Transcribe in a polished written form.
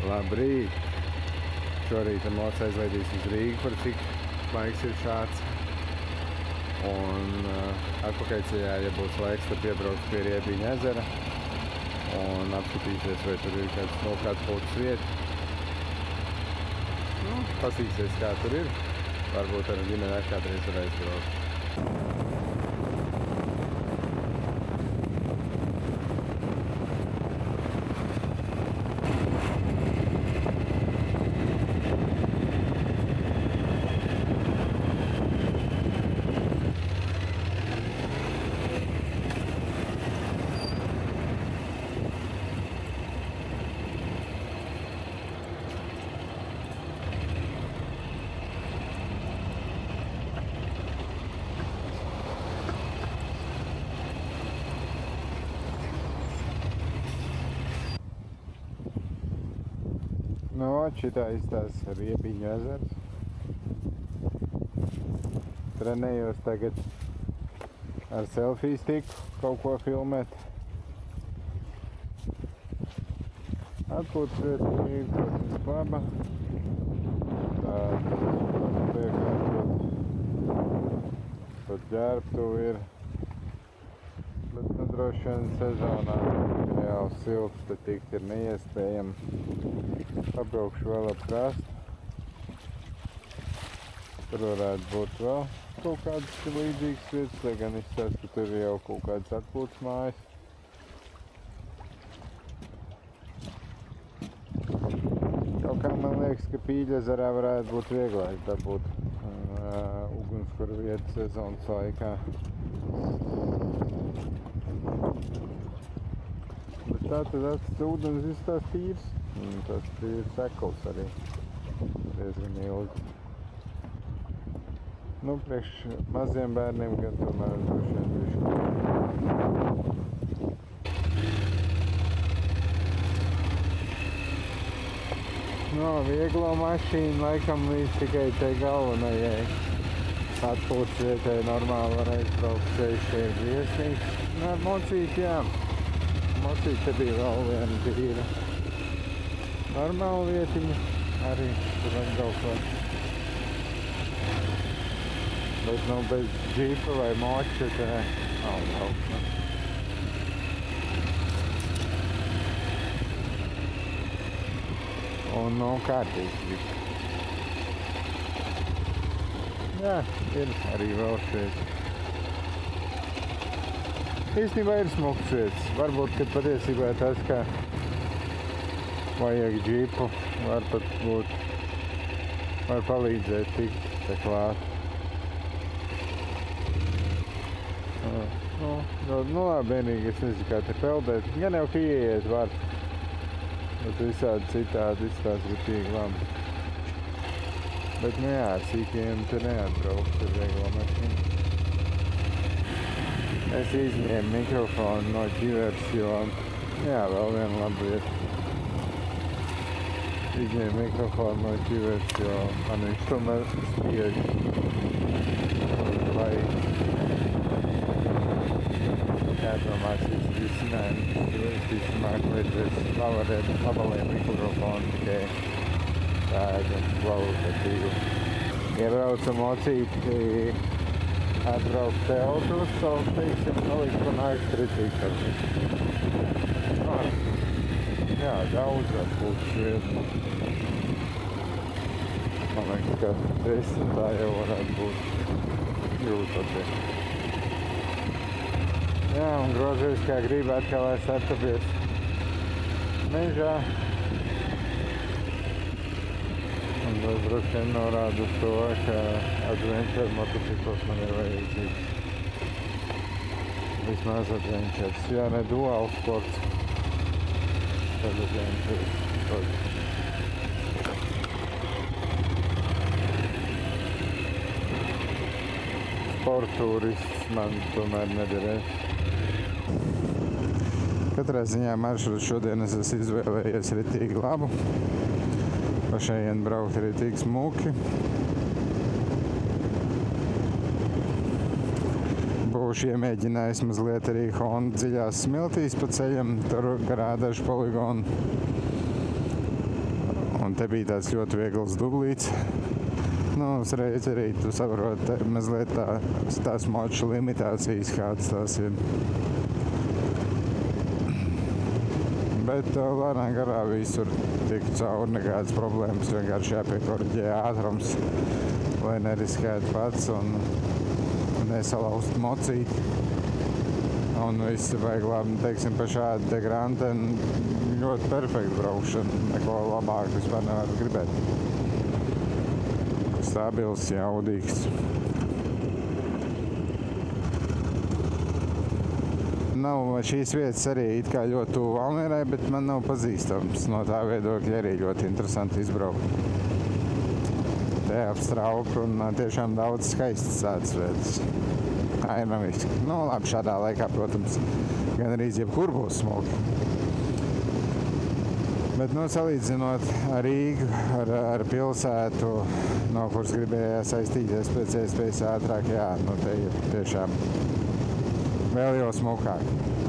Labrīt! Šorīt mūs aizvedīs uz Rīgu, par cik laiks ir šāds. Un atpakaļceļā, ja būs laiks, tad piebrauks pie Riebiņa ezera un apskatīsies, vai tur ir kāds pūtas vieta. Pasīsies, kā tur ir. Varbūt ar ģimeni kādreiz var aizbraukt. Šitā izstās Riebiņu ezers. Trenējos tagad ar selfiju stiku kaut ko filmēt. Atpūtas vieta ir, protams, laba. Tā, tad iekārtot. Pat ģērbtuvi ir. Bet, droši vien sezonā jau silts, tad tikt ir neiespējami. Pabraukšu vēl ap krastu. Tur varētu būt vēl kaut kādas līdzīgas vietas, lai gan izstāst, ka tur ir jau kaut kādas atpūtas mājas. Kaut kā man liekas, ka Pīļezerā varētu būt vieglāk dabūt ugunskura vietu sezonas laikā. Bet tā tad tas ūdens izstās tīrs. Tas ir sekls arī diezgan ilgi. Priekš maziem bērniem gan tomēr droši vien bišķi. Vieglo mašīnu laikam līdz tikai te galvenajai atpūtas vietai normāli var aizbraukt ceļš ir briesmīgs. Ar mocīti, jā. Mocīti te bija vēl viena tīra. Normāla vietiņa arī tur atbraukot. Bet bez džipa vai moča te nav braukt. Un kārtīgs džipa. Jā, ir arī vēl šeit. Īstenībā ir smuks vietas. Varbūt, ka patiesībā tas, ka vajag džipu, var pat būt, var palīdzēt tikt te klāt. Labi, vienīgi es nezinu, kā te peldēt. Gan jau, ka ieiet var, bet visādi citādi izstās ritīgi labi. Bet, jā, ar sīkiem te neatbrauks ar vieglo mašīnu. Es izņēmu mikrofonu no ģivers, jo, jā, vēl viena laba vieta. Izņēmu mikrofonu no ģivers, jo man viņš tomēr spiež. Vai jādomās risinājumi, jo es vismāk vajadzēs labaliem mikrofonu tikai tādu kvalitatīvu. Iebraucam mocīti atbraukt te autostāvs, teiksim, nolikt pa nākt tritīkarni. Jā, daudz atpūtas vietu. Man liekas, ka 10 jau varētu būt grūti pateikt. Jā, un grozies, kā grib atkal aizsartapies mežā. Un tas droši vien norāda uz to, ka adventure motociklos man ir vajadzīgs. Vismaz adventures, ja ne dual sports. Tad adventures. Sporttūrists man tomēr nederēs. Katrā ziņā maršrutu šodien es esmu izvēlējies ritīgi labu. Pa šajien braukt ritīgi smuki. Būšu iemēģinājis mazliet arī Honda dziļās smiltīs pa ceļam, tur garā dažu poligonu. Un te bija tāds ļoti viegls dublīts. Nu, uzreiz arī tu saproti mazliet tās moču limitācijas, kādas tās ir. Bet lēnā garā visur tik cauri, nekādas problēmas, vienkārši jāpiekoriģē ātrums, lai neriskētu pats un nesalauzt mocīti. Un viss vajag labi, teiksim, pa šādu te Grante ļoti perfektu braukšanu, neko labāk vispār nevar gribēt. Stabils, jaudīgs. Nav šīs vietas arī it kā ļoti tuvu Valmierai, bet man nav pazīstams. No tā viedokļa arī ļoti interesanti izbraukt. Te ap Straupu un tiešām daudz skaistas tādas vietas. Ainamiski. Nu, labi, šādā laikā, protams, gan arī jebkur būs smuki. Bet, nu, salīdzinot ar Rīgu, ar pilsētu, no kuras gribējās saistīties pēc iespējas ātrāk, jā, nu, te ir tiešām vēl jau smukāk.